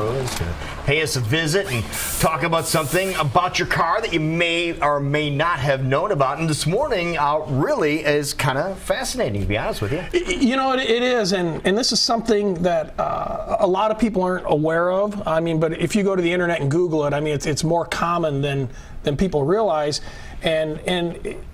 tomorrow is going to pay us a visit and talk about something about your car that you may or may not have known about. And this morning really is kind of fascinating, to be honest with you. You know, it is, and this is something that a lot of people aren't aware of. I mean, but if you go to the internet and Google it, I mean, it's more common than people realize. And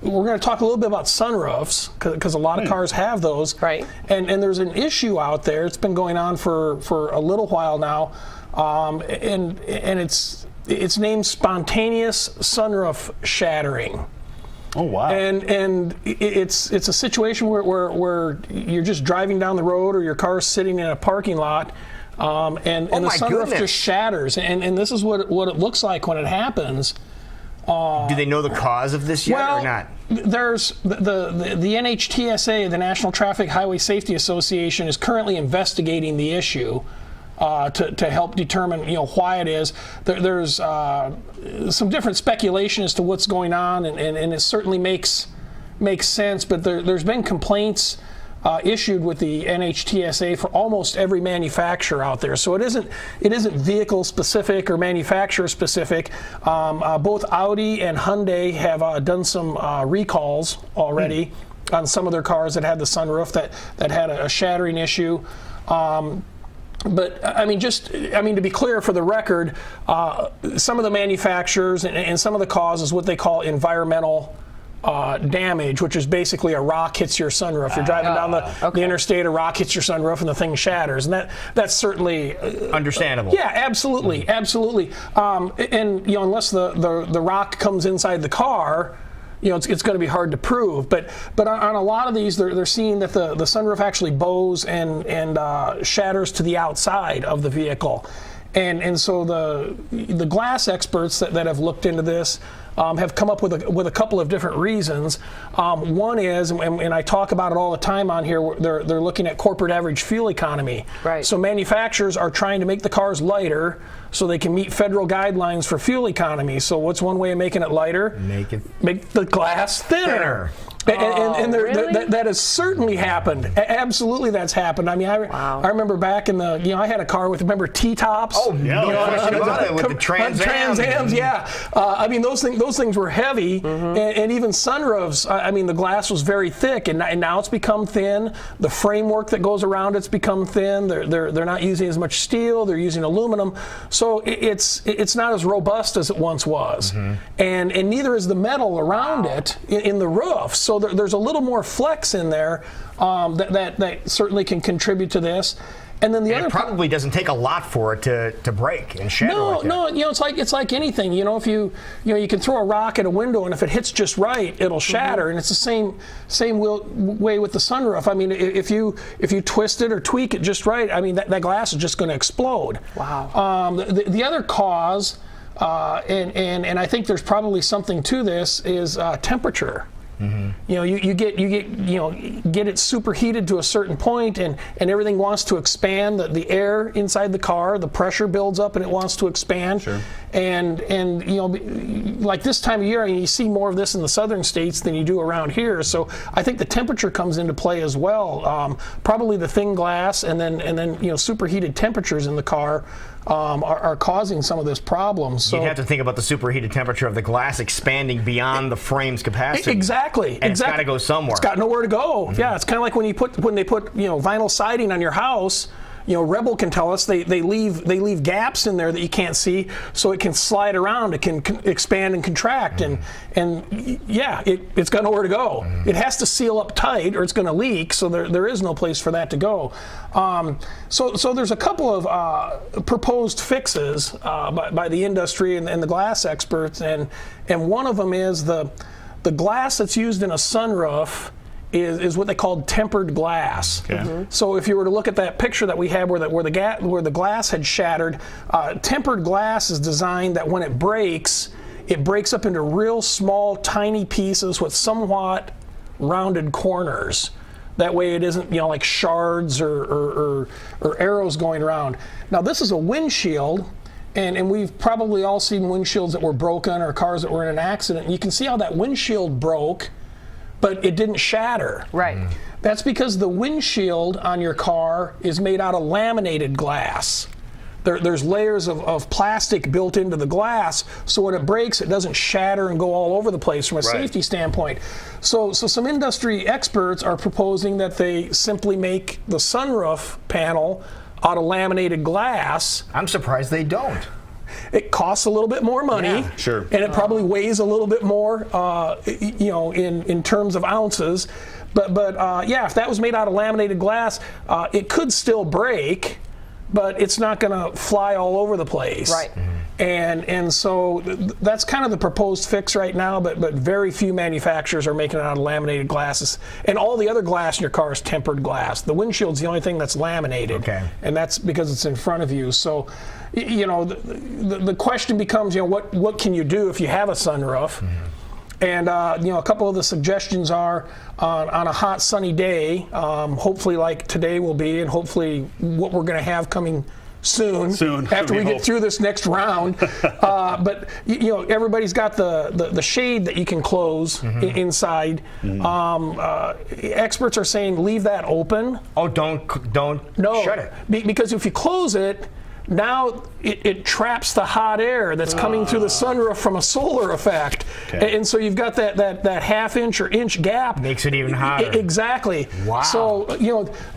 we're going to talk a little bit about sunroofs because a lot of cars have those. Right. And there's an issue out there. It's been going on for a little while now, and it's named spontaneous sunroof shattering. Oh wow! And it's a situation where you're just driving down the road or your car's sitting in a parking lot, and the sunroof just shatters. And this is what it looks like when it happens. Do they know the cause of this yet or not? There's the NHTSA, the National Traffic Highway Safety Association, is currently investigating the issue to help determine why it is. There's some different speculation as to what's going on, and it certainly makes sense. But there's been complaints issued with the NHTSA for almost every manufacturer out there. So it isn't vehicle specific or manufacturer specific. Both Audi and Hyundai have done some recalls already on some of their cars that had the sunroof that had a shattering issue. But I mean, to be clear for the record, some of the manufacturers and some of the cause is what they call environmental damage, which is basically a rock hits your sunroof. You're driving down the interstate, a rock hits your sunroof, and the thing shatters. And that's certainly understandable. Yeah, absolutely, absolutely. And unless the rock comes inside the car, it's going to be hard to prove. But on a lot of these, they're seeing that the sunroof actually bows and shatters to the outside of the vehicle. And so the glass experts that have looked into this have come up with a couple of different reasons. One is, and I talk about it all the time on here, they're looking at corporate average fuel economy. Right. So manufacturers are trying to make the cars lighter so they can meet federal guidelines for fuel economy. So what's one way of making it lighter? Make the glass thinner. And really? that has certainly happened. Absolutely, that's happened. I mean, I remember back in I had a car with, remember T-tops? Oh, yeah. With the Trans Ams. Yeah. I mean, those things were heavy, and even sunroofs. I mean, the glass was very thick, and now it's become thin. The framework that goes around it's become thin. They're not using as much steel. They're using aluminum, so it's not as robust as it once was, and neither is the metal around it in the roof. So there's a little more flex in there that certainly can contribute to this. And then it probably doesn't take a lot for it to break and shatter. No, it's like anything. If you can throw a rock at a window, and if it hits just right, it'll shatter. And it's the same way with the sunroof. I mean, if you twist it or tweak it just right, I mean that glass is just going to explode. Wow. The other cause, and I think there's probably something to this, is temperature. You get it superheated to a certain point, and everything wants to expand. The air inside the car, the pressure builds up, and it wants to expand. Sure. And like this time of year, you see more of this in the southern states than you do around here. So I think the temperature comes into play as well. Probably the thin glass, and then superheated temperatures in the car are causing some of this problem. So you'd have to think about the superheated temperature of the glass expanding beyond the frame's capacity. Exactly. And it's got to go somewhere. It's got nowhere to go. Yeah, it's kind of like when they put vinyl siding on your house. Rebel can tell us they leave gaps in there that you can't see, so it can slide around, it can expand and contract, and it's got nowhere to go. It has to seal up tight, or it's going to leak. So there is no place for that to go. So there's a couple of proposed fixes by the industry and the glass experts, and one of them is the glass that's used in a sunroof is what they call tempered glass. Okay. So if you were to look at that picture that we had where the glass had shattered, tempered glass is designed that when it breaks up into real small, tiny pieces with somewhat rounded corners. That way it isn't like shards or arrows going around. Now this is a windshield. And we've probably all seen windshields that were broken or cars that were in an accident. And you can see how that windshield broke, but it didn't shatter. Right. That's because the windshield on your car is made out of laminated glass. there's layers of plastic built into the glass, so when it breaks, it doesn't shatter and go all over the place from a safety standpoint. So some industry experts are proposing that they simply make the sunroof panel out of laminated glass. I'm surprised they don't. It costs a little bit more money, Yeah, sure. and it probably weighs a little bit more, in terms of ounces. But yeah, if that was made out of laminated glass, it could still break, but it's not going to fly all over the place. Right. And so that's kind of the proposed fix right now, but very few manufacturers are making it out of laminated glasses. And all the other glass in your car is tempered glass. The windshield's the only thing that's laminated. Okay. And that's because it's in front of you. So, the question becomes, what can you do if you have a sunroof? And a couple of the suggestions are on a hot sunny day, hopefully like today will be, and hopefully what we're going to have coming soon after we get through this next round. But everybo's got the shade that you can close inside. Experts are saying leave that open. Oh, don't shut it. Because if you close it, now it traps the hot air that's coming through the sunroof from a solar effect. Okay. And so you've got that half inch or inch gap. Makes it even hotter. Exactly. Wow. So,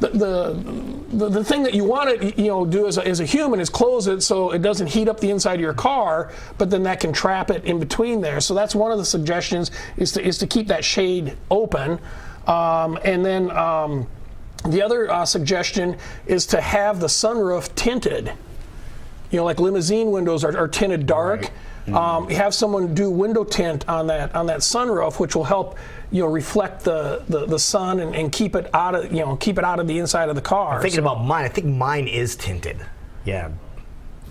the thing that you want to, do as a human is close it so it doesn't heat up the inside of your car, but then that can trap it in between there. So that's one of the suggestions is to keep that shade open. And then the other suggestion is to have the sunroof tinted. Like limousine windows are tinted dark. Right. Have someone do window tint on that sunroof, which will help reflect the sun and keep it out of the inside of the car. I'm thinking about mine. I think mine is tinted. Yeah.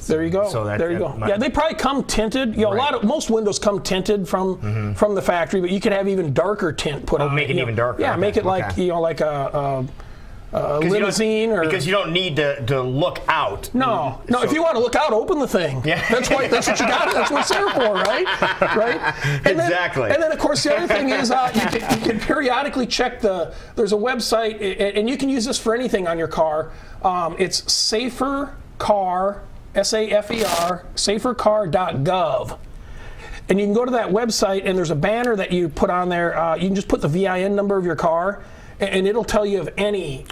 There you go. So there you go. Yeah, they probably come tinted. Most windows come tinted from the factory, but you can have even darker tint put on. Make it even darker. Yeah, make it like like a limousine, because you don't need to look out. No. If you want to look out, open the thing. Yeah. That's what you got. That's what it's there for, right? And exactly. And then, of course, the other thing is you can periodically check there's a website, and you can use this for anything on your car. It's safercar, SAFER, safercar.gov. And you can go to that website, and there's a banner that you put on there. You can just put the VIN number of your car, and it'll tell you of any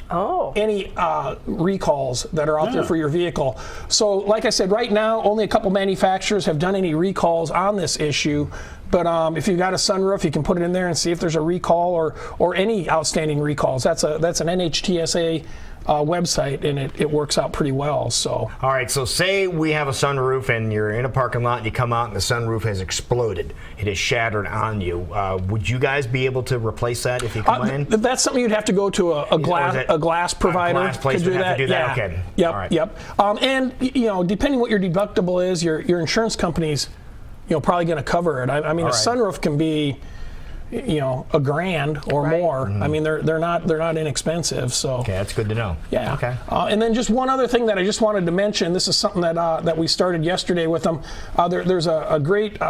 recalls that are out there for your vehicle. So, like I said, right now, only a couple manufacturers have done any recalls on this issue. But if you've got a sunroof, you can put it in there and see if there's a recall or any outstanding recalls. That's an NHTSA website, and it works out pretty well. So. All right, so say we have a sunroof and you're in a parking lot and you come out and the sunroof has exploded. It has shattered on you. Would you guys be able to replace that if you come in? That's something you'd have to go to a glass provider. A glass place would have to do that? Yeah. Okay. Yep. All right. Yep. And depending what your deductible is, your insurance company's probably going to cover it. I mean, a sunroof can be $1,000 or more. I mean, they're not inexpensive. So okay, that's good to know. Yeah. Okay. And then just one other thing that I just wanted to mention. This is something that we started yesterday with them. There's a great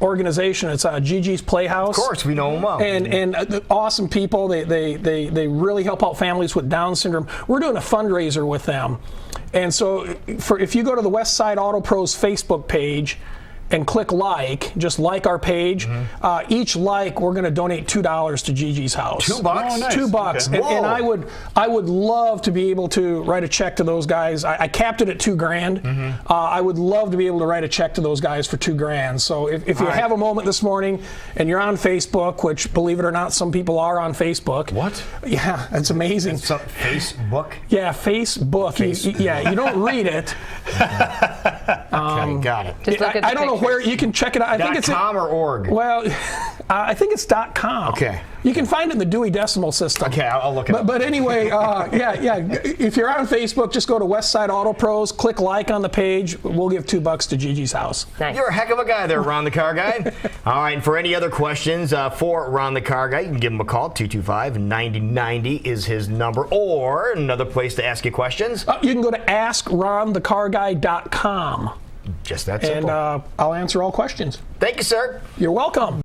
organization. It's Gigi's Playhouse. Of course, we know them well. And awesome people. They really help out families with Down syndrome. We're doing a fundraiser with them, and so if you go to the West Side Auto Pros Facebook page and click just like our page. Each like, we're going to donate $2 to Gigi's house. $2? Oh, nice. $2. Okay. And I would love to be able to write a check to those guys. I capped it at $2,000. I would love to be able to write a check to those guys for $2,000. So if you have a moment this morning and you're on Facebook, which believe it or not, some people are on Facebook. What? Yeah, it's amazing. Facebook? Yeah, Facebook. You don't read it. Okay, got it. Just look at the I don't know where you can check it out. I think it's .com or org? Well, I think it's .com. Okay. You can find it in the Dewey Decimal System. Okay, I'll look it up. But anyway, if you're on Facebook, just go to West Side Auto Pros, click like on the page. We'll give $2 to Gigi's house. Nice. You're a heck of a guy there, Ron the Car Guy. All right, and for any other questions for Ron the Car Guy, you can give him a call. 225-9090 is his number. Or another place to ask you questions. You can go to askronthecarguy.com. Just that simple. And I'll answer all questions. Thank you, sir. You're welcome.